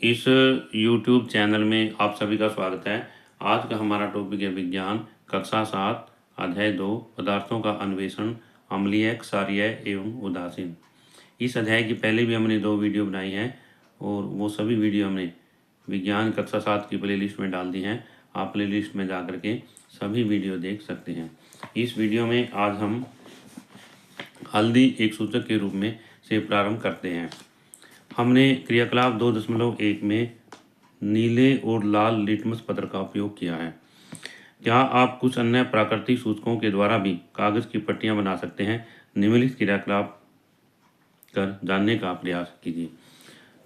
इस YouTube channel में आप सभी का स्वागत है। आज का हमारा टॉपिक है विज्ञान कक्षा 7 अध्याय 2 पदार्थों का अन्वेषण अम्लीय, क्षारीय एवं उदासीन। इस अध्याय की पहले भी हमने 2 वीडियो बनाई हैं और वो सभी वीडियो हमने विज्ञान कक्षा 7 की प्लेलिस्ट में डाल दी हैं। आप प्लेलिस्ट में जा कर के सभी वीडियो देख सकते हैं। इस वीडियो में आज हम हल्दी एक सूचक के रूप में से प्रारंभ करते हैं। हमने क्रियाकलाप 2.1 में नीले और लाल लिटमस पत्र का उपयोग किया है। क्या आप कुछ अन्य प्राकृतिक सूचकों के द्वारा भी कागज की पट्टियां बना सकते हैं? निम्नलिखित क्रियाकलाप कर जानने का प्रयास कीजिए।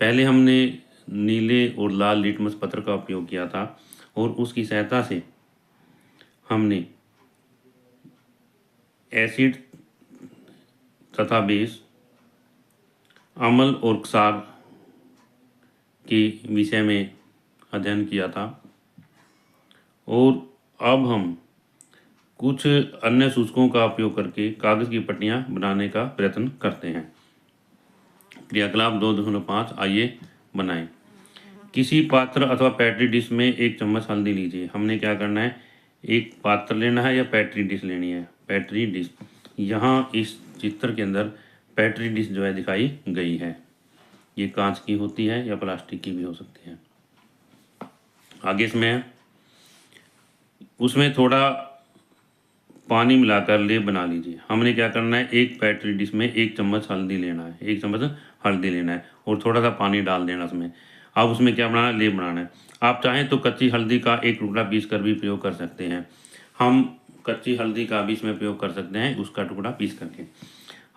पहले हमने नीले और लाल लिटमस पत्र का उपयोग किया था और उसकी सहायता से हमने एसिड तथा बेस, अम्ल और क्षार के विषय में अध्ययन किया था और अब हम कुछ अन्य सूचकों का उपयोग करके कागज की पट्टियां बनाने का प्रयत्न करते हैं। क्रियाकलाप 2.5 आइए बनाएं। किसी पात्र अथवा पैट्री डिश में 1 चम्मच हल्दी लीजिए। हमने क्या करना है, एक पात्र लेना है या पैट्री डिश लेनी है। पैट्री डिश, यहाँ इस चित्र के अंदर पैट्री डिश जो है दिखाई गई है। ये कांच की होती है या प्लास्टिक की भी हो सकती है। आगे उसमें थोड़ा पानी मिलाकर लेप बना लीजिए। हमने क्या करना है, एक पैट्री डिश में 1 चम्मच हल्दी लेना है, 1 चम्मच हल्दी लेना है और थोड़ा सा पानी डाल देना उसमें। अब उसमें क्या बनाना है, लेप बनाना है। आप चाहें तो कच्ची हल्दी का 1 टुकड़ा पीस कर भी प्रयोग कर सकते हैं। हम कच्ची हल्दी का भी इसमें प्रयोग कर सकते हैं, उसका टुकड़ा पीस करके।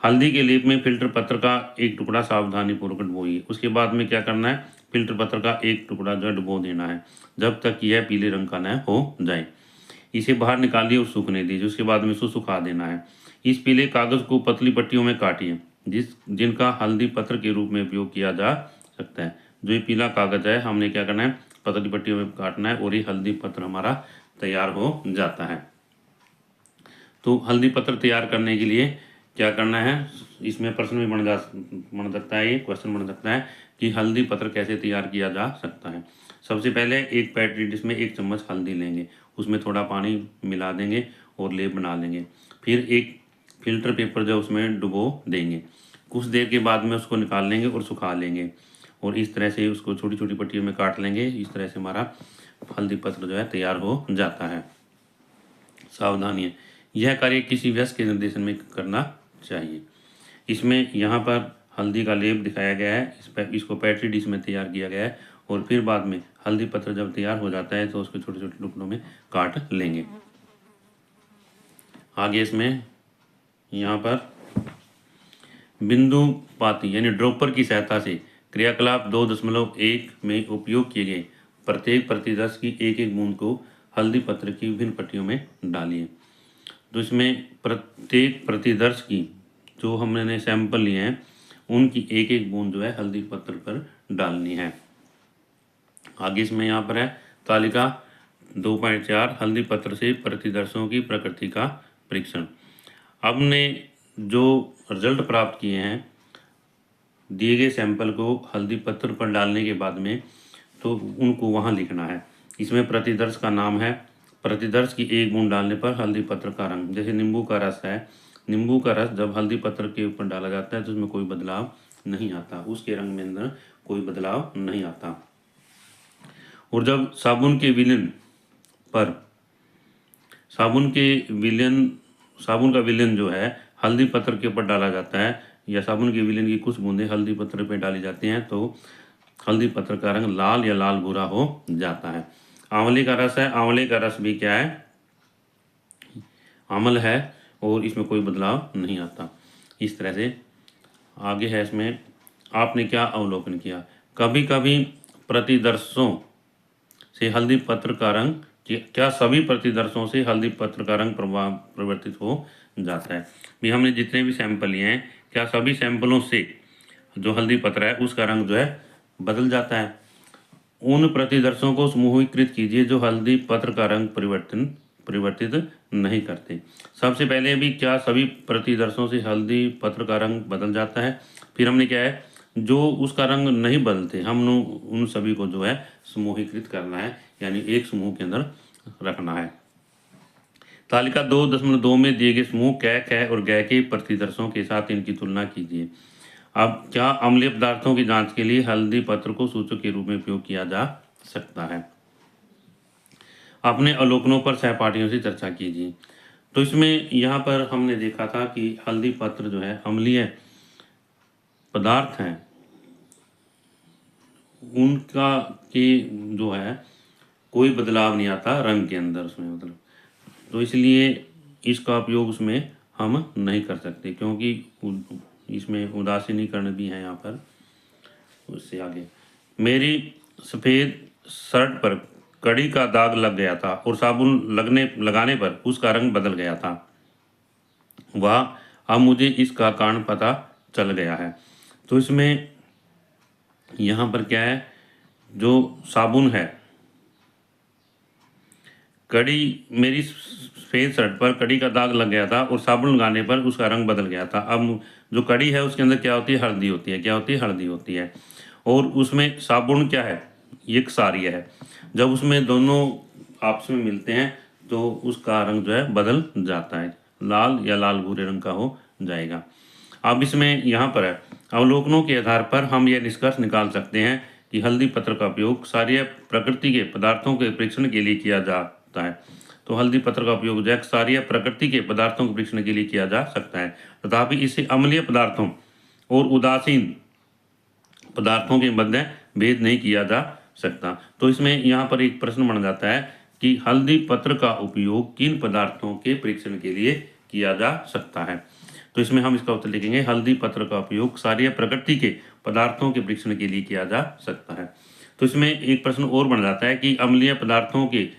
हल्दी के लेप में फिल्टर पत्र का 1 टुकड़ा सावधानी पूर्वक डुबोइए। उसके बाद में क्या करना है, फिल्टर पत्र का 1 टुकड़ा जो है डुबो देना है जब तक यह पीले रंग का न हो जाए। इसे बाहर निकालिए और सूखने दीजिए। उसके बाद में इसको सुखा देना है। इस पीले कागज को पतली पट्टियों में काटिए जिनका हल्दी पत्र के रूप में उपयोग किया जा सकता है। जो ये पीला कागज है, हमने क्या करना है, पतली पट्टियों में काटना है और ये हल्दी पत्र हमारा तैयार हो जाता है। तो हल्दी पत्र तैयार करने के लिए क्या करना है, इसमें प्रश्न भी बन सकता है, ये क्वेश्चन बन सकता है कि हल्दी पत्र कैसे तैयार किया जा सकता है। सबसे पहले एक पैट्री डिश में 1 चम्मच हल्दी लेंगे, उसमें थोड़ा पानी मिला देंगे और लेप बना लेंगे। फिर एक फिल्टर पेपर जो उसमें डुबो देंगे। कुछ देर के बाद में उसको निकाल लेंगे और सुखा लेंगे और इस तरह से उसको छोटी छोटी पट्टियों में काट लेंगे। इस तरह से हमारा हल्दी पत्र जो है तैयार हो जाता है। सावधानी है, यह कार्य किसी वयस्क के निर्देशन में करना चाहिए। इसमें यहाँ पर हल्दी का लेप दिखाया गया है, इसको पैट्री डिश में तैयार किया गया है और फिर बाद में हल्दी पत्र जब तैयार हो जाता है तो उसको छोटे छोटे टुकड़ों में काट लेंगे। आगे इसमें यहाँ पर बिंदुपाती यानी ड्रॉपर की सहायता से क्रियाकलाप 2.1 में उपयोग किए गए प्रत्येक प्रतिदर्श की 1-1 बूंद को हल्दी पत्र की विभिन्न पट्टियों में डालिए। तो इसमें प्रत्येक प्रतिदर्श की जो हमने सैंपल लिए हैं उनकी 1-1 बूंद जो है हल्दी पत्र पर डालनी है। आगे इसमें यहाँ पर है तालिका 2.4 हल्दी पत्र से प्रतिदर्शों की प्रकृति का परीक्षण। हमने जो रिजल्ट प्राप्त किए हैं दिए गए सैंपल को हल्दी पत्र पर डालने के बाद में, तो उनको वहाँ लिखना है। इसमें प्रतिदर्श का नाम है, प्रतिदर्श की 1 बूंद डालने पर हल्दी पत्र का रंग, जैसे नींबू का रस है, नींबू का रस जब हल्दी पत्र के ऊपर डाला जाता है तो उसमें कोई बदलाव नहीं आता, उसके रंग में अंदर कोई बदलाव नहीं आता। और जब साबुन का विलयन जो है हल्दी पत्र के ऊपर डाला जाता है या साबुन के विलयन की कुछ बूंदें हल्दी पत्र पर डाली जाती हैं तो हल्दी पत्र का रंग लाल या लाल भूरा हो जाता है। आंवले का रस है, आंवले का रस भी क्या है, अम्ल है और इसमें कोई बदलाव नहीं आता। इस तरह से आगे है, इसमें आपने क्या अवलोकन किया। कभी कभी प्रतिदर्शों से हल्दी पत्र का रंग, क्या सभी प्रतिदर्शों से हल्दी पत्र का रंग परिवर्तित हो जाता है। भी हमने जितने भी सैंपल लिए हैं, क्या सभी सैंपलों से जो हल्दी पत्र है उसका रंग जो है बदल जाता है। उन प्रतिदर्शों को समूहीकृत कीजिए जो हल्दी पत्र का रंग परिवर्तित नहीं करते। सबसे पहले भी क्या सभी प्रतिदर्शों से हल्दी पत्र का रंग बदल जाता है। फिर हमने क्या है, जो उसका रंग नहीं बदलते, हम उन सभी को जो है समूहीकृत करना है, यानी एक समूह के अंदर रखना है। तालिका 2.2 में दिए गए समूह क, ख और ग के प्रतिदर्शों के साथ इनकी तुलना कीजिए। अब क्या अम्लीय पदार्थों की जांच के लिए हल्दी पत्र को सूचक के रूप में उपयोग किया जा सकता है? अपने अवलोकनों पर सहपाठियों से चर्चा कीजिए। तो इसमें यहाँ पर हमने देखा था कि हल्दी पत्र जो है अम्लीय पदार्थ हैं, उनका के जो है कोई बदलाव नहीं आता रंग के अंदर उसमें, मतलब तो इसलिए इसका उपयोग उसमें हम नहीं कर सकते, क्योंकि इसमें उदासीनीकरण भी है यहाँ पर। उससे आगे, मेरी सफ़ेद शर्ट पर कड़ी का दाग लग गया था और साबुन लगाने पर उसका रंग बदल गया था। वह अब मुझे इसका कारण पता चल गया है। तो इसमें यहाँ पर क्या है, जो साबुन है, मेरी सफ़ेद शर्ट पर कड़ी का दाग लग गया था और साबुन लगाने पर उसका रंग बदल गया था। अब जो कड़ी है उसके अंदर क्या होती है, हल्दी होती है। क्या होती है, हल्दी होती है। और उसमें साबुन क्या है, ये क्षारीय है। जब उसमें दोनों आपस में मिलते हैं तो उसका रंग जो है बदल जाता है, लाल या लाल भूरे रंग का हो जाएगा। अब इसमें यहाँ पर है, अवलोकनों के आधार पर हम यह निष्कर्ष निकाल सकते हैं कि हल्दी पत्र का उपयोग क्षारीय प्रकृति के पदार्थों के परीक्षण के लिए किया जाता है। तो हल्दी पत्र का उपयोग जो है क्षारीय प्रकृति के पदार्थों के परीक्षण के लिए किया जा सकता है, तथापि इसे अम्लीय पदार्थों और उदासीन पदार्थों के मध्य भेद नहीं किया जा सकता। तो इसमें यहाँ पर एक प्रश्न बन जाता है कि हल्दी पत्र का उपयोग किन पदार्थों के परीक्षण के लिए किया जा सकता है। तो इसमें हम इसका उत्तर लिखेंगे, हल्दी पत्र का उपयोग क्षारीय प्रकृति के पदार्थों के परीक्षण के लिए किया जा सकता है। तो इसमें एक प्रश्न और बन जाता है कि अम्लीय पदार्थों के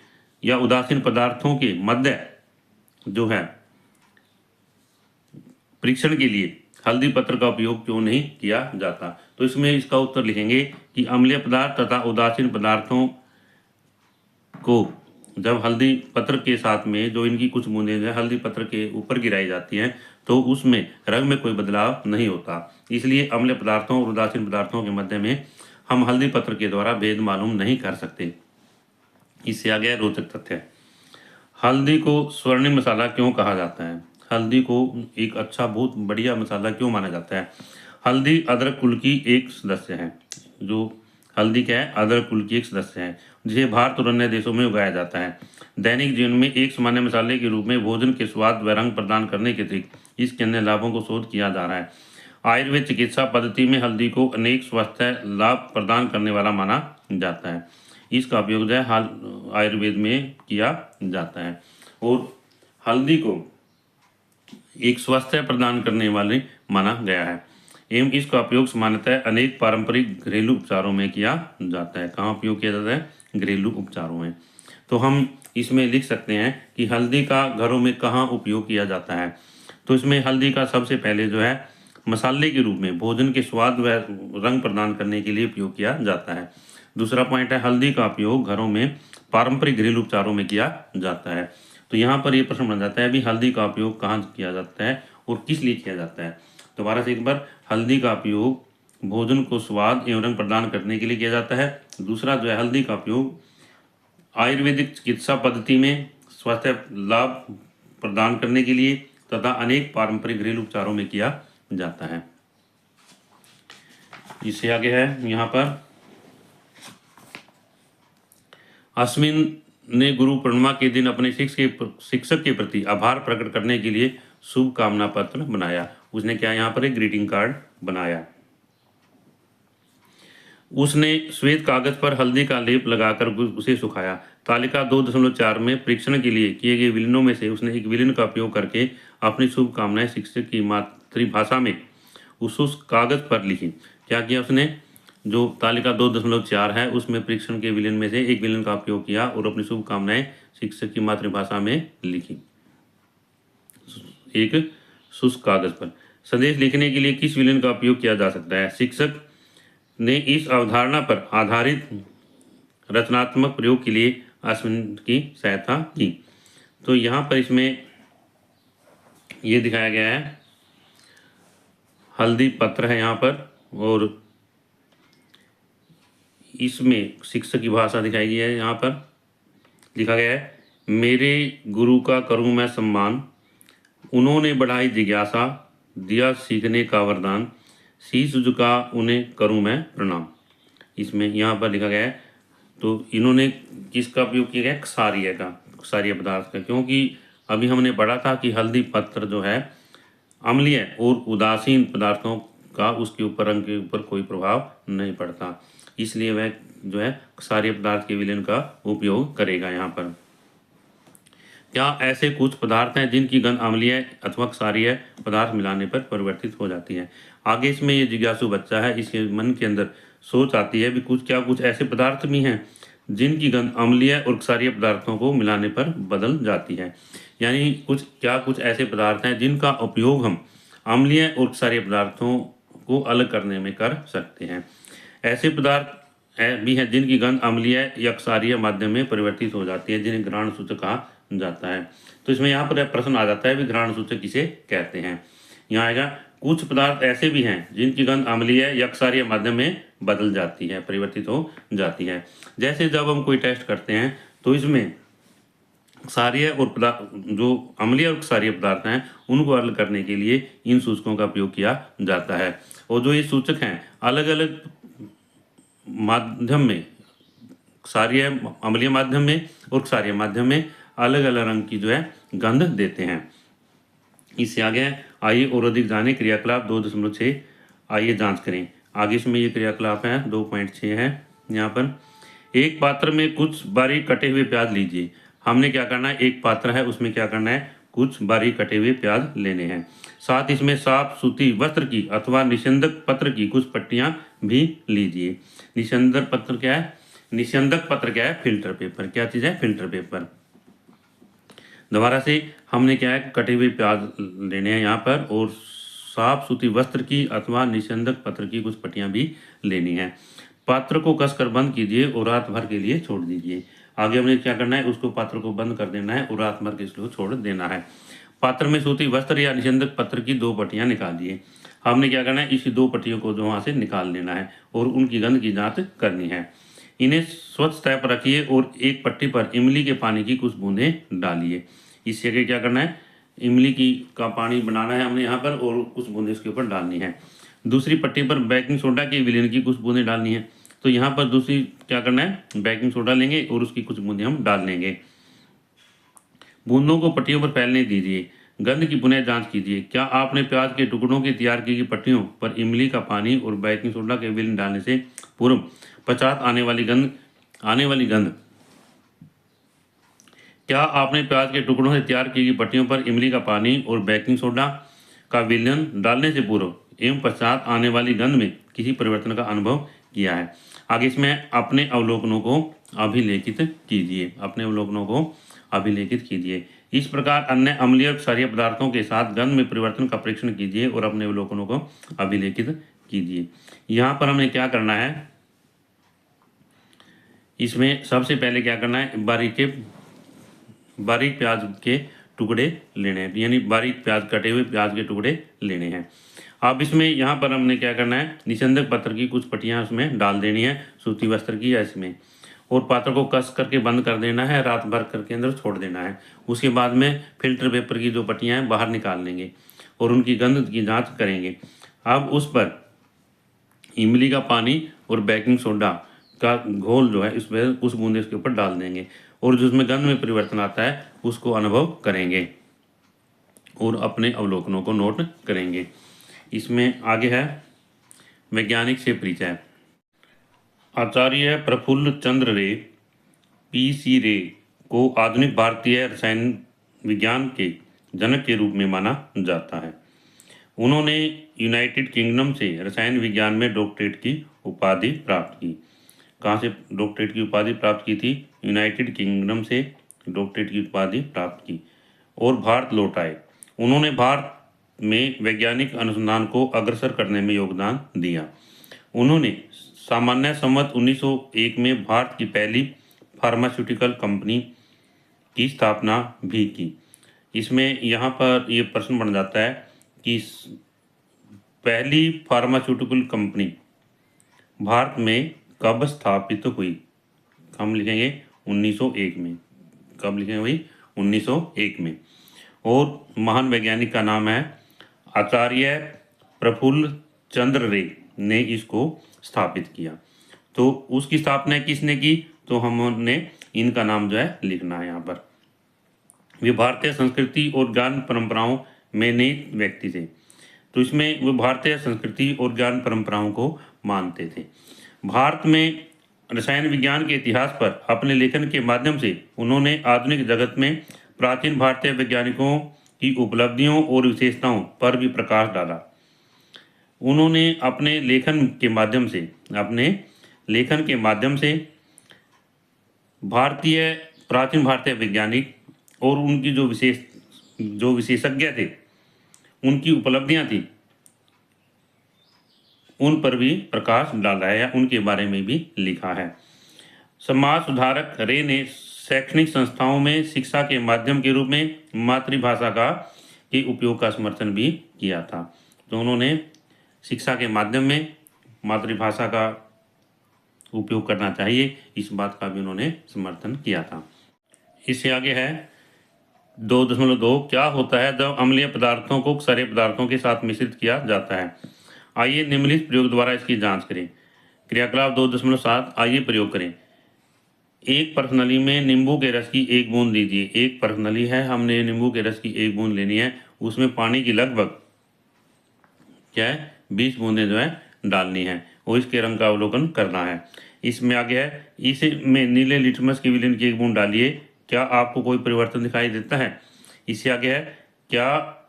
या उदासीन पदार्थों के मध्य जो है परीक्षण के लिए हल्दी पत्र का उपयोग क्यों नहीं किया जाता। तो इसमें इसका उत्तर लिखेंगे कि अम्लीय पदार्थ तथा उदासीन पदार्थों को जब हल्दी पत्र के साथ में जो इनकी कुछ बूंदें जो हल्दी पत्र के ऊपर गिराई जाती हैं तो उसमें रंग में कोई बदलाव नहीं होता। इसलिए अम्लीय पदार्थों और उदासीन पदार्थों के मध्य में हम हल्दी पत्र के द्वारा भेद मालूम नहीं कर सकते। इससे आगे रोचक तथ्य, हल्दी को स्वर्णिम मसाला क्यों कहा जाता है? हल्दी को एक अच्छा बहुत बढ़िया मसाला क्यों माना जाता है? हल्दी अदरक कुल की एक सदस्य है। जो हल्दी क्या है, अदरक कुल की एक सदस्य है, जिसे भारत और अन्य देशों में उगाया जाता है। दैनिक जीवन में एक सामान्य मसाले के रूप में भोजन के स्वाद व रंग प्रदान करने के अतिरिक्त इसके अन्य लाभों को शोध किया जा रहा है। आयुर्वेद चिकित्सा पद्धति में हल्दी को अनेक स्वास्थ्य लाभ प्रदान करने वाला माना जाता है। इसका उपयोग जो है हाल आयुर्वेद में किया जाता है और हल्दी को एक स्वास्थ्य प्रदान करने वाले माना गया है एवं इसका उपयोग सामान्यतः अनेक पारंपरिक घरेलू उपचारों में किया जाता है। कहाँ उपयोग किया जाता है? घरेलू उपचारों में। तो हम इसमें लिख सकते हैं कि हल्दी का घरों में कहाँ उपयोग किया जाता है। तो इसमें हल्दी का सबसे पहले जो है मसाले के रूप में भोजन के स्वाद व रंग प्रदान करने के लिए उपयोग किया जाता है। दूसरा पॉइंट है, हल्दी का उपयोग घरों में पारंपरिक घरेलू उपचारों में किया जाता है। तो यहाँ पर ये प्रश्न बन जाता है भी हल्दी का उपयोग कहाँ किया जाता है और किस लिए किया जाता है। दोबारा से एक बार, हल्दी का उपयोग भोजन को स्वाद एवं रंग प्रदान करने के लिए किया जाता है। दूसरा जो है, हल्दी का उपयोग आयुर्वेदिक चिकित्सा पद्धति में स्वास्थ्य लाभ प्रदान करने के लिए तथा अनेक पारंपरिक घरेलू उपचारों में किया जाता है। इससे आगे है यहाँ पर, अश्विन ने गुरु पूर्णिमा के दिन अपने शिक्षक के प्रति आभार प्रकट करने के लिए शुभकामना पत्र बनाया। उसने क्या, यहाँ पर एक ग्रीटिंग कार्ड बनाया। उसने श्वेत कागज पर हल्दी का लेप लगाकर उसे सुखाया। तालिका 2.4 में परीक्षण के लिए किए गए विलीनों में से उसने एक विलीन का उपयोग करके अपनी शुभकामनाएं शिक्षक की मातृभाषा में उस कागज पर लिखी। क्या किया उसने? जो तालिका 2.4 है उसमें परीक्षण के विलीन में से एक विलीन का उपयोग किया और अपनी शुभकामनाएं शिक्षक की मातृभाषा में लिखी एक शुष्क कागज पर। संदेश लिखने के लिए किस विलीन का उपयोग किया जा सकता है? शिक्षक ने इस अवधारणा पर आधारित रचनात्मक प्रयोग के लिए अश्विन की सहायता की। तो यहाँ पर इसमें ये दिखाया गया है, हल्दी पत्र है यहाँ पर और इसमें शिक्षक की भाषा दिखाई गई है। यहाँ पर लिखा गया है, मेरे गुरु का करूँ मैं सम्मान, उन्होंने बढ़ाई जिज्ञासा, दिया सीखने का वरदान, शीश झुका उन्हें करूँ मैं प्रणाम। इसमें यहाँ पर लिखा गया है, तो इन्होंने किसका उपयोग किया गया? क्षारीय का, क्षारीय पदार्थ का, क्योंकि अभी हमने पढ़ा था कि हल्दी पत्र जो है अम्लीय और उदासीन पदार्थों का उसके ऊपर रंग के ऊपर कोई प्रभाव नहीं पड़ता, इसलिए वह जो है क्षारीय पदार्थ के विलयन का उपयोग करेगा। यहाँ पर क्या ऐसे कुछ पदार्थ हैं जिनकी गंध अम्लीय अथवा क्षारीय पदार्थ मिलाने पर परिवर्तित हो जाती है? आगे इसमें ये जिज्ञासु बच्चा है, इसके मन के अंदर सोच आती है भी कुछ ऐसे पदार्थ भी हैं जिनकी गंध अम्लीय और क्षारीय पदार्थों को मिलाने पर बदल जाती है। यानी कुछ ऐसे पदार्थ हैं जिनका उपयोग हम अम्लीय और क्षारीय पदार्थों को अलग करने में कर सकते हैं। ऐसे पदार्थ भी हैं जिनकी गंध अम्लीय या क्षारीय माध्यम में परिवर्तित हो जाती है, जिन्हें घ्राण सूचक कहा जाता है। तो इसमें यहाँ पर प्रश्न आ जाता है भी घ्राण सूचक किसे कहते हैं। यहाँ आएगा, कुछ पदार्थ ऐसे भी हैं जिनकी गंध अम्लीय या क्षारीय माध्यम में बदल जाती है, परिवर्तित हो जाती है। जैसे जब हम कोई टेस्ट करते हैं तो इसमें क्षारीय और जो अम्लीय और क्षारीय पदार्थ हैं उनको अलग करने के लिए इन सूचकों का उपयोग किया जाता है। और जो ये सूचक हैं अलग अलग माध्यम में, क्षारीय अम्लीय माध्यम में और क्षारीय माध्यम में अलग अलग रंग की जो है गंध देते हैं। इससे आगे आइए और अधिक जाने क्रियाकलाप 2.6, आइए जांच करें। आगे इसमें ये क्रियाकलाप है 2.6 है। यहाँ पर एक पात्र में कुछ बारीक कटे हुए प्याज लीजिए। हमने क्या करना है, एक पात्र है उसमें क्या करना है, कुछ बारीक कटे हुए प्याज लेने हैं। साथ इसमें साफ सूती वस्त्र की अथवा निषेधक पत्र की कुछ पट्टियां भी लीजिए। निषेधक पत्र क्या है? निषेधक पत्र क्या है? Filter paper. क्या चीज़ है? Filter paper. दोबारा से हमने क्या है, कटे हुए प्याज लेने हैं यहाँ पर, और साफ सूती वस्त्र की अथवा निषेधक पत्र की कुछ पट्टियां भी लेनी है। पात्र को कसकर बंद कीजिए और रात भर के लिए छोड़ दीजिए। आगे हमने क्या करना है, उसको पात्र को बंद कर देना है और रात भर के लिए छोड़ देना है। पात्र में सूती वस्त्र या निषेधक पत्र की 2 पट्टियां निकालिए। हमने क्या करना है, इसी 2 पट्टियों को जो वहाँ से निकाल लेना है और उनकी गंध की जांच करनी है। इन्हें स्वच्छ तय पर रखिए और एक पट्टी पर इमली के पानी की कुछ बूंदें डालिए। इससे आगे क्या करना है, इमली की का पानी बनाना है हमने यहाँ पर और कुछ बूंदें इसके ऊपर डालनी है। दूसरी पट्टी पर बेकिंग सोडा के विलयन की कुछ बूंदें डालनी है। तो यहाँ पर दूसरी क्या करना है, बेकिंग सोडा लेंगे और उसकी कुछ बूंदें हम डाल लेंगे। बूंदों को पट्टियों पर फैलने दीजिए। गंध की पुनः जांच कीजिए। क्या आपने प्याज के टुकड़ों की तैयार की गई पट्टियों पर इमली का पानी और बेकिंग सोडा के विलयन डालने से पूर्व पश्चात आने वाली गंध क्या आपने प्याज के टुकड़ों से तैयार की गई पट्टियों पर इमली का पानी और बेकिंग सोडा का विलयन डालने से पूर्व एवं पश्चात आने वाली गंध में किसी परिवर्तन का अनुभव किया है? आगे इसमें अपने अवलोकनों को अभिलेखित कीजिए। अपने अवलोकनों को अभिलेखित कीजिए। इस प्रकार अन्य अम्लीय और क्षारीय पदार्थों के साथ गंध में परिवर्तन का परीक्षण कीजिए और अपने अवलोकनों को अभिलेखित कीजिए। यहाँ पर हमें क्या करना है, इसमें सबसे पहले क्या करना है, बारीक प्याज के टुकड़े लेने हैं, यानी बारीक प्याज, कटे हुए प्याज के टुकड़े लेने हैं। अब इसमें यहाँ पर हमने क्या करना है, निषेधक पत्र की कुछ पट्टियाँ उसमें डाल देनी है, सूती वस्त्र की है इसमें, और पात्र को कस करके बंद कर देना है, रात भर करके अंदर छोड़ देना है। उसके बाद में फिल्टर पेपर की जो पट्टियाँ हैं बाहर निकाल लेंगे और उनकी गंध की जाँच करेंगे। अब उस पर इमली का पानी और बेकिंग सोडा का घोल जो है इसमें कुछ बूंदे इसके ऊपर डाल देंगे और जिसमें गंध में परिवर्तन आता है उसको अनुभव करेंगे और अपने अवलोकनों को नोट करेंगे। इसमें आगे है वैज्ञानिक से परिचय। आचार्य प्रफुल्ल चंद्र रे PC रे को आधुनिक भारतीय रसायन विज्ञान के जनक के रूप में माना जाता है। उन्होंने यूनाइटेड किंगडम से रसायन विज्ञान में डॉक्टरेट की उपाधि प्राप्त की। कहाँ से डॉक्टरेट की उपाधि प्राप्त की थी? यूनाइटेड किंगडम से डॉक्टरेट की उपाधि प्राप्त की और भारत लौट आए। उन्होंने भारत में वैज्ञानिक अनुसंधान को अग्रसर करने में योगदान दिया। उन्होंने सामान्य संवत 1901 में भारत की पहली फार्मास्यूटिकल कंपनी की स्थापना भी की। इसमें यहाँ पर ये प्रश्न बन जाता है कि पहली फार्मास्यूटिकल कंपनी भारत में कब स्थापित हुई? हम लिखेंगे 1901 में। कब लिखेंगे भाई? 1901 में। और महान वैज्ञानिक का नाम है आचार्य प्रफुल्ल चंद्र रे ने इसको स्थापित किया। तो उसकी स्थापना किसने की? तो हमने इनका नाम जो है लिखना है यहाँ पर। वे भारतीय संस्कृति और ज्ञान परंपराओं में नए व्यक्ति थे। तो इसमें वे भारतीय संस्कृति और ज्ञान परंपराओं को मानते थे। भारत में रसायन विज्ञान के इतिहास पर अपने लेखन के माध्यम से उन्होंने आधुनिक जगत में प्राचीन भारतीय वैज्ञानिकों की उपलब्धियों और विशेषताओं पर भी प्रकाश डाला। उन्होंने अपने लेखन के माध्यम से प्राचीन भारतीय वैज्ञानिक और उनकी जो विशेषज्ञ थे, उनकी उपलब्धियां थी, उन पर भी प्रकाश डाला है या उनके बारे में भी लिखा है। समाज सुधारक रे ने शैक्षणिक संस्थाओं में शिक्षा के माध्यम के रूप में मातृभाषा के उपयोग का समर्थन भी किया था। तो उन्होंने शिक्षा के माध्यम में मातृभाषा का उपयोग करना चाहिए, इस बात का भी उन्होंने समर्थन किया था। इससे आगे है 2.2 क्या होता है जब अम्लीय पदार्थों को क्षारीय पदार्थों के साथ मिश्रित किया जाता है? आइए निम्नलिखित प्रयोग द्वारा इसकी जांच करें। क्रियाकलाप 2.7 आइए प्रयोग करें। एक पर्सनली में नींबू के रस की 1 बूंद लीजिए। एक पर्सनली है, हमने नींबू के रस की 1 बूंद लेनी है, उसमें पानी की लगभग क्या है 20 बूंदें जो है डालनी है और इसके रंग का अवलोकन करना है। इसमें आगे है इसमें नीले लिटमस की विलेन की 1 बूंद डालिए, क्या आपको कोई परिवर्तन दिखाई देता है? इससे आगे है क्या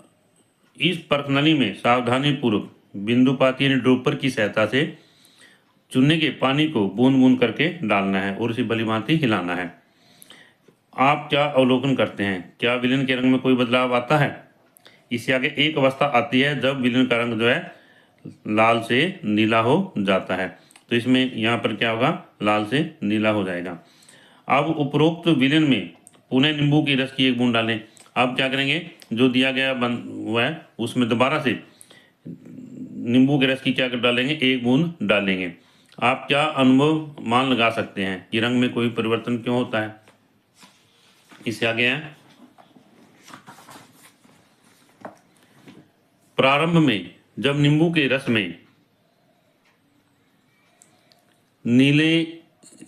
इस पर्सनली में सावधानी पूर्वक बिंदुपात यानी ड्रॉपर की सहायता से चूने के पानी को बूंद बूंद करके डालना है और उसे भली भांति हिलाना है। आप क्या अवलोकन करते हैं? क्या विलेन के रंग में कोई बदलाव आता है? इससे आगे एक अवस्था आती है जब विलेन का रंग जो है लाल से नीला हो जाता है। तो इसमें यहाँ पर क्या होगा? लाल से नीला हो जाएगा। अब उपरोक्त विलेन में पुनः नींबू की रस की 1 बूंद डालें। अब क्या करेंगे? जो दिया गया हुआ है उसमें दोबारा से नींबू के रस की क्या डालेंगे? 1 बूंद डालेंगे। आप क्या अनुभव मान लगा सकते हैं कि रंग में कोई परिवर्तन क्यों होता है? इससे आगे है प्रारंभ में जब नींबू के रस में नीले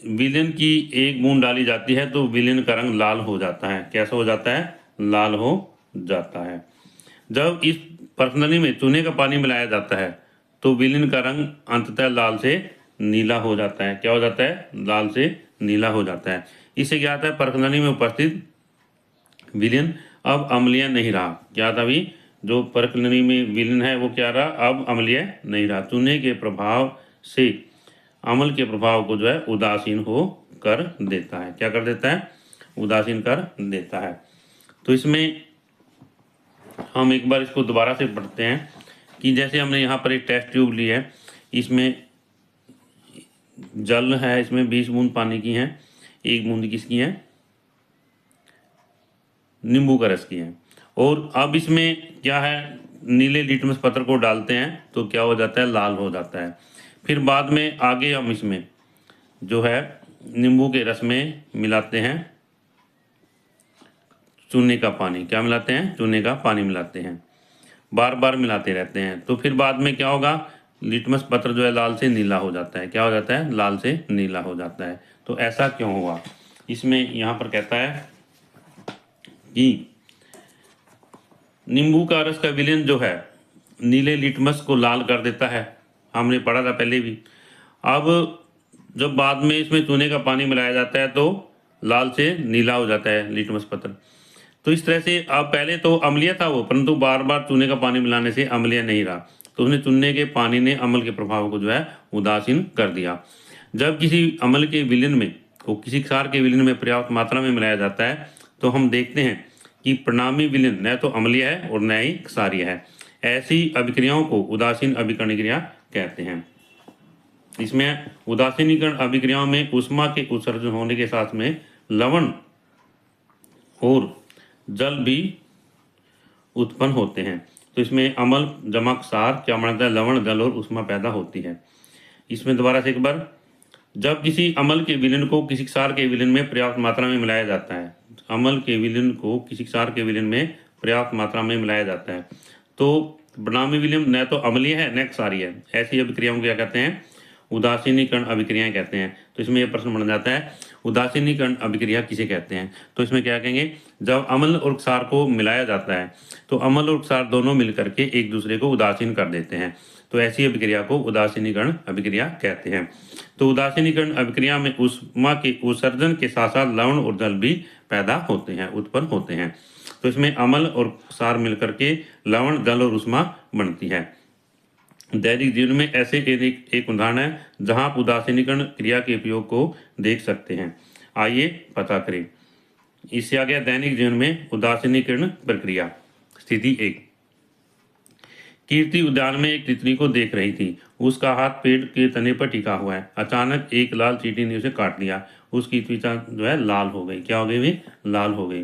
विलेन की 1 बूंद डाली जाती है तो विलेन का रंग लाल हो जाता है। कैसा हो जाता है? लाल हो जाता है। जब इस पर्सनली में चूने का पानी मिलाया जाता है तो विलेन का रंग अंततः लाल से नीला हो जाता है। क्या हो जाता है? लाल से नीला हो जाता है। इससे क्या आता है? पर्सनली में उपस्थित विलेन अब अम्लीय नहीं रहा। क्या था अभी? जो पर्सनली में विलेन है वो क्या रहा? अब अम्लीय नहीं रहा। चूने के प्रभाव से अम्ल के प्रभाव को जो है उदासीन हो कर देता है। क्या कर देता है? उदासीन कर देता है। तो इसमें हम एक बार इसको दोबारा से पढ़ते हैं कि जैसे हमने यहाँ पर एक टेस्ट ट्यूब ली है, इसमें जल है, इसमें 20 बूंद पानी की है, 1 बूंद किसकी है? नींबू का रस की है। और अब इसमें क्या है? नीले लिटमस पत्र को डालते हैं तो क्या हो जाता है? लाल हो जाता है। फिर बाद में आगे हम इसमें जो है नींबू के रस में मिलाते हैं चूने का पानी। क्या मिलाते हैं? चूने का पानी मिलाते हैं, बार बार मिलाते रहते हैं। तो फिर बाद में क्या होगा? लिटमस पत्र जो है लाल से नीला हो जाता है। क्या हो जाता है? लाल से नीला हो जाता है। तो ऐसा क्यों हुआ? इसमें यहाँ पर कहता है कि नींबू का रस का विलेन जो है नीले लिटमस को लाल कर देता है, हमने पढ़ा था पहले भी। अब जब बाद में इसमें चूने का पानी मिलाया जाता है तो लाल से नीला हो जाता है लिटमस पत्र। तो इस तरह से अब पहले तो अम्लीय था वो, परंतु बार बार चूने का पानी मिलाने से अम्लीय नहीं रहा। तो उसने चूने के पानी ने अम्ल के प्रभाव को जो है उदासीन कर दिया। जब किसी अम्ल के विलेन में को किसी क्षार के विलेन में पर्याप्त मात्रा में मिलाया जाता है तो हम देखते हैं कि परिणामी विलेन न तो अम्लीय है और न ही क्षारीय है। ऐसी अभिक्रियाओं को उदासीन अभिकरण क्रिया कहते हैं। इसमें उदासीनीकरण अभिक्रियाओं में ऊष्मा के उत्सर्जन होने के साथ में लवण और जल भी उत्पन्न होते हैं। तो इसमें अम्ल जमा क्षार क्या बनाता है? लवण, जल और ऊष्मा पैदा होती है। इसमें दोबारा से एक बार जब किसी अम्ल के विलयन को किसी क्षार के विलयन में पर्याप्त मात्रा में मिलाया जाता है, अम्ल के विलयन को किसी क्षार के विलयन में पर्याप्त मात्रा में मिलाया जाता है, तो बनामी विलयन न तो अम्लीय है न क्षारीय है। ऐसी अभिक्रियाओं को क्या कहते हैं? उदासीनीकरण अभिक्रियाएं कहते हैं। तो इसमें यह प्रश्न बन जाता है, उदासीनीकरण अभिक्रिया किसे कहते हैं? तो इसमें क्या कहेंगे, जब अम्ल और क्षार को मिलाया जाता है तो अम्ल और क्षार दोनों मिलकर के एक दूसरे को उदासीन कर देते हैं, तो ऐसी अभिक्रिया को उदासीनीकरण अभिक्रिया कहते हैं। तो उदासीनीकरण अभिक्रिया में ऊष्मा के उत्सर्जन के साथ साथ लवण और जल भी पैदा होते हैं, उत्पन्न होते हैं। तो इसमें अम्ल और क्षार मिलकर के लवण, जल और ऊष्मा बनती है। दैनिक जीवन में ऐसे एक उदाहरण है जहां आप उदासीनीकरण क्रिया के उपयोग को देख सकते हैं। आइए पता करें। इससे आ गया दैनिक जीवन में उदासीनीकरण प्रक्रिया। स्थिति 1, कीर्ति उद्यान में एक तितली को देख रही थी। उसका हाथ पेड़ के तने पर टिका हुआ है। अचानक एक लाल चींटी ने उसे काट लिया। उसकी त्वचा जो है लाल हो गई। क्या हो गई? भी लाल हो गई।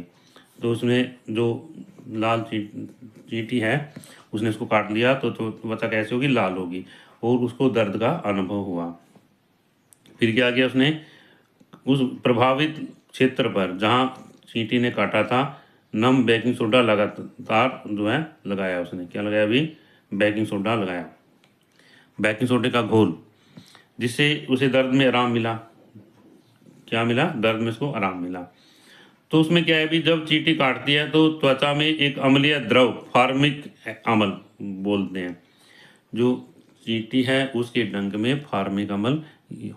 तो उसने जो लाल चींटी है उसने उसको काट लिया, तो त्वचा कैसे होगी? लाल होगी, और उसको दर्द का अनुभव हुआ। फिर क्या किया उसने? उस प्रभावित क्षेत्र पर जहाँ चींटी ने काटा था नम बेकिंग सोडा लगातार जो है लगाया। उसने क्या लगाया? भी बेकिंग सोडा लगाया, बेकिंग सोडे का घोल, जिससे उसे दर्द में आराम मिला। क्या मिला? दर्द में उसको आराम मिला। तो उसमें क्या है भी, जब चींटी काटती है तो त्वचा में एक अम्लीय द्रव, फार्मिक अम्ल बोलते हैं, जो चींटी है उसके डंक में फार्मिक अम्ल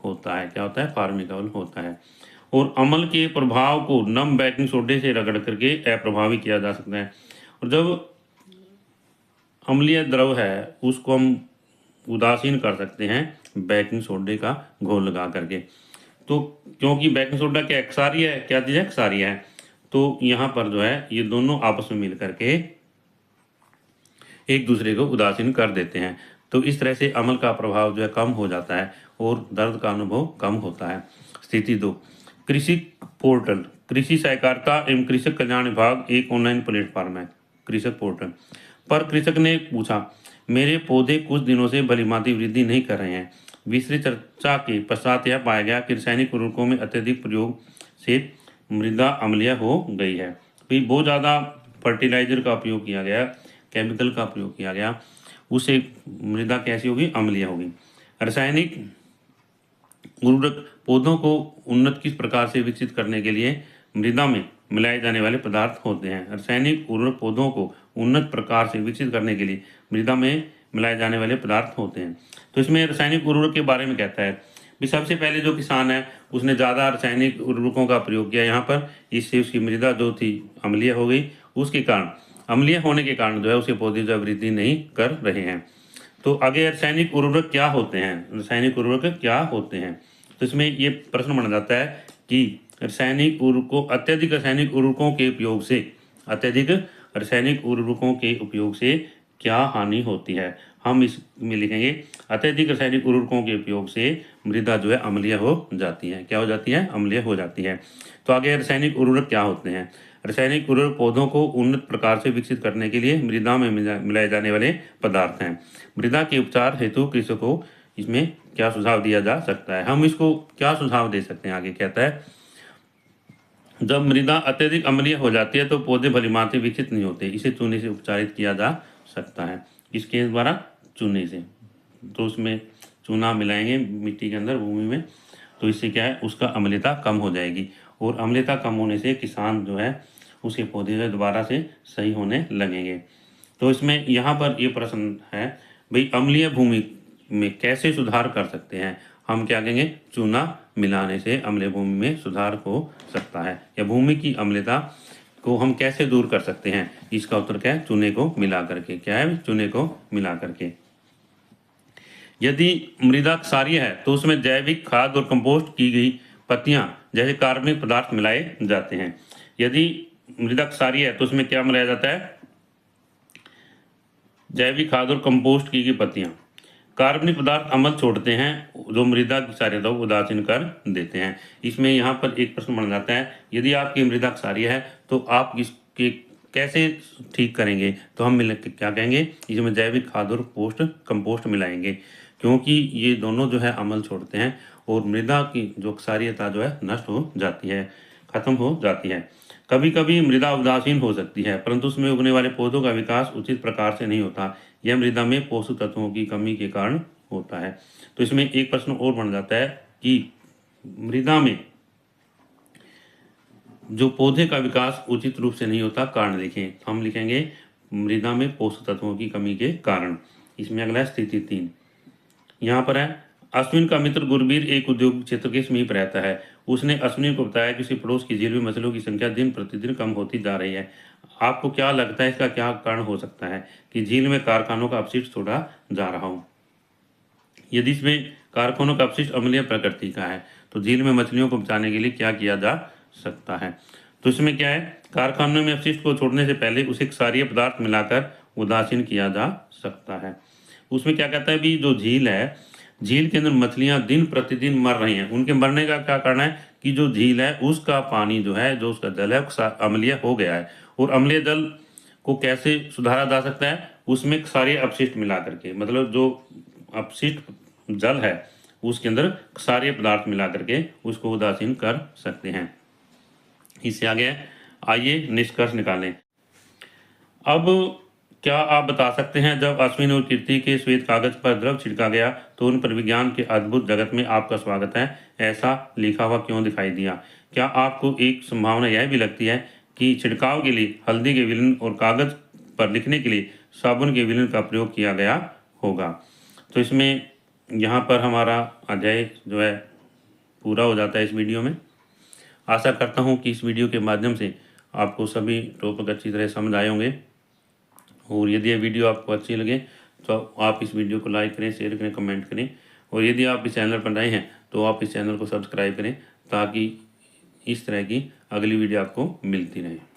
होता है। क्या होता है? फार्मिक अम्ल होता है। और अम्ल के प्रभाव को नम बेकिंग सोडे से रगड़ करके अप्रभावी किया जा सकता है। और जब अम्लीय द्रव है उसको हम उदासीन कर सकते हैं बेकिंग सोडे का घोल लगा करके। तो क्योंकि बेकिंग सोडा क्या क्षारीय है? क्या चीज़ है? क्षारीय है। तो यहाँ पर जो है ये दोनों आपस में मिल करके एक दूसरे को उदासीन कर देते हैं। तो इस तरह से अम्ल का प्रभाव जो है कम हो जाता है और दर्द का अनुभव कम होता है। स्थिति 2, कृषि पोर्टल। कृषि सहकारिता एवं कृषक कल्याण विभाग एक ऑनलाइन प्लेटफॉर्म है, कृषक पोर्टल पर। कृषक ने पूछा, मेरे पौधे कुछ दिनों से भलीभांति वृद्धि नहीं कर रहे हैं। विस्तृत चर्चा के पश्चात यह पाया गया कि रासायनिक उर्वरकों में अत्यधिक प्रयोग से मृदा अम्लीय हो गई है। फिर बहुत ज़्यादा फर्टिलाइजर का उपयोग किया गया, केमिकल का प्रयोग किया गया, उससे मृदा कैसी होगी? अम्लीय होगी। रासायनिक उर्वरक पौधों को उन्नत किस प्रकार से विकसित करने के लिए मृदा में मिलाए जाने वाले पदार्थ होते हैं। रासायनिक उर्वरक पौधों को उन्नत प्रकार से विकसित करने के लिए मृदा में मिलाए जाने वाले पदार्थ होते हैं। तो इसमें रासायनिक उर्वरक के बारे में कहता है भी, सबसे पहले जो किसान है उसने ज़्यादा रासायनिक उर्वरकों का प्रयोग किया यहाँ पर, इससे उसकी मृदा जो थी अम्लीय हो गई। उसके कारण, अम्लीय होने के कारण जो है उसके पौधे जो वृद्धि नहीं कर रहे हैं। तो आगे रासायनिक उर्वरक क्या होते हैं? रासायनिक उर्वरक क्या होते हैं? तो इसमें ये प्रश्न बन जाता है कि रासायनिक उर्वरकों, अत्यधिक रासायनिक उर्वरकों के उपयोग से, अत्यधिक रासायनिक उर्वरकों के उपयोग से क्या हानि होती है? हम इसमें लिखेंगे, अत्यधिक रासायनिक उर्वरकों के उपयोग से मृदा जो है अम्लीय हो जाती है। क्या हो जाती है? अम्लीय हो जाती है। तो आगे रासायनिक उर्वरक क्या होते हैं? रासायनिक उर्वरक पौधों को उन्नत प्रकार से विकसित करने के लिए मृदा में मिलाए जाने वाले पदार्थ हैं। मृदा के उपचार हेतु कृषकों को इसमें क्या सुझाव दिया जा सकता है? हम इसको क्या सुझाव दे सकते हैं? आगे कहता है, जब मृदा अत्यधिक अम्लीय हो जाती है तो पौधे भलीभांति विकसित नहीं होते। इसे चूने से उपचारित किया जा सकता है। किसके द्वारा? चूने से। तो उसमें चूना मिलाएंगे मिट्टी के अंदर, भूमि में, तो इससे क्या है? उसका अम्लता कम हो जाएगी, और अम्लता कम होने से किसान जो है उसके पौधे जो दोबारा से सही होने लगेंगे। तो इसमें यहाँ पर ये प्रश्न है भाई, अम्लीय भूमि में कैसे सुधार कर सकते हैं? हम क्या कहेंगे? चूना मिलाने से अम्लीय भूमि में सुधार हो सकता है। या भूमि की अम्लता को हम कैसे दूर कर सकते हैं? इसका उत्तर क्या है? चूने को मिला करके। क्या है? चूने को मिला करके। यदि मृदा क्षारीय है तो उसमें जैविक खाद और कंपोस्ट की गई पत्तियां जैसे कार्बनिक पदार्थ मिलाए जाते हैं। यदि मृदा क्षारीय है तो उसमें क्या मिलाया जाता है? जैविक खाद और कंपोस्ट की गई पत्तियां। कार्बनिक पदार्थ अम्ल छोड़ते हैं जो मृदा की क्षारीयता को उदासीन कर देते हैं। इसमें यहाँ पर एक प्रश्न बन जाता है, यदि आपकी मृदा क्षारीय है तो आप इसके कैसे ठीक करेंगे? तो हम मिल क्या कहेंगे? इसमें जैविक खाद और कंपोस्ट मिलाएंगे, क्योंकि ये दोनों जो है अम्ल छोड़ते हैं और मृदा की जो क्षारीयता जो है नष्ट हो जाती है, खत्म हो जाती है। कभी कभी मृदा उदासीन हो सकती है, परंतु उसमें उगने वाले पौधों का विकास उचित प्रकार से नहीं होता। यह मृदा में पोषक तत्वों की कमी के कारण होता है। तो इसमें एक प्रश्न और बन जाता है कि मृदा में जो पौधे का विकास उचित रूप से नहीं होता, कारण लिखें। हम लिखेंगे मृदा में पोषक तत्वों की कमी के कारण। इसमें अगला है स्थिति 3। यहाँ पर है, अश्विन का मित्र गुरबीर एक उद्योग क्षेत्र के समीप रहता है। उसने अश्विनी को बताया कि उसकी पड़ोस की झील में मछलियों की संख्या दिन प्रतिदिन कम होती जा रही है। आपको क्या लगता है इसका क्या कारण हो सकता है कि झील में कारखानों का अपशिष्ट छोड़ा जा रहा हो? यदि इसमें कारखानों का अपशिष्ट अम्लीय प्रकृति का है तो झील में मछलियों को बचाने के लिए क्या किया जा सकता है? तो इसमें क्या है, कारखानों में अपशिष्ट को छोड़ने से पहले उसे क्षारीय पदार्थ मिलाकर उदासीन किया जा सकता है। उसमें क्या कहता है भी, जो झील है, झील के अंदर मछलियां दिन प्रतिदिन मर रही हैं। उनके मरने का क्या कारण है कि जो झील है उसका पानी जो है, जो उसका जल है, अम्लीय हो गया है। और अम्लीय जल को कैसे सुधारा जा सकता है? उसमें क्षारीय अपशिष्ट मिला करके, मतलब जो अपशिष्ट जल है उसके अंदर क्षारीय पदार्थ मिला करके उसको उदासीन कर सकते हैं। इससे आगे आइए निष्कर्ष निकालें। अब क्या आप बता सकते हैं, जब अश्विन और कीर्ति के श्वेत कागज पर द्रव छिड़का गया तो उन पर विज्ञान के अद्भुत जगत में आपका स्वागत है ऐसा लिखा हुआ क्यों दिखाई दिया? क्या आपको एक संभावना यह भी लगती है कि छिड़काव के लिए हल्दी के विलयन और कागज पर लिखने के लिए साबुन के विलयन का प्रयोग किया गया होगा? तो इसमें यहाँ पर हमारा अध्याय जो है पूरा हो जाता है इस वीडियो में। आशा करता हूँ कि इस वीडियो के माध्यम से आपको सभी टॉपिक अच्छी तरह समझ आए होंगे। और यदि यह वीडियो आपको अच्छी लगे तो आप इस वीडियो को लाइक करें, शेयर करें, कमेंट करें। और यदि आप इस चैनल पर नए हैं तो आप इस चैनल को सब्सक्राइब करें ताकि इस तरह की अगली वीडियो आपको मिलती रहे।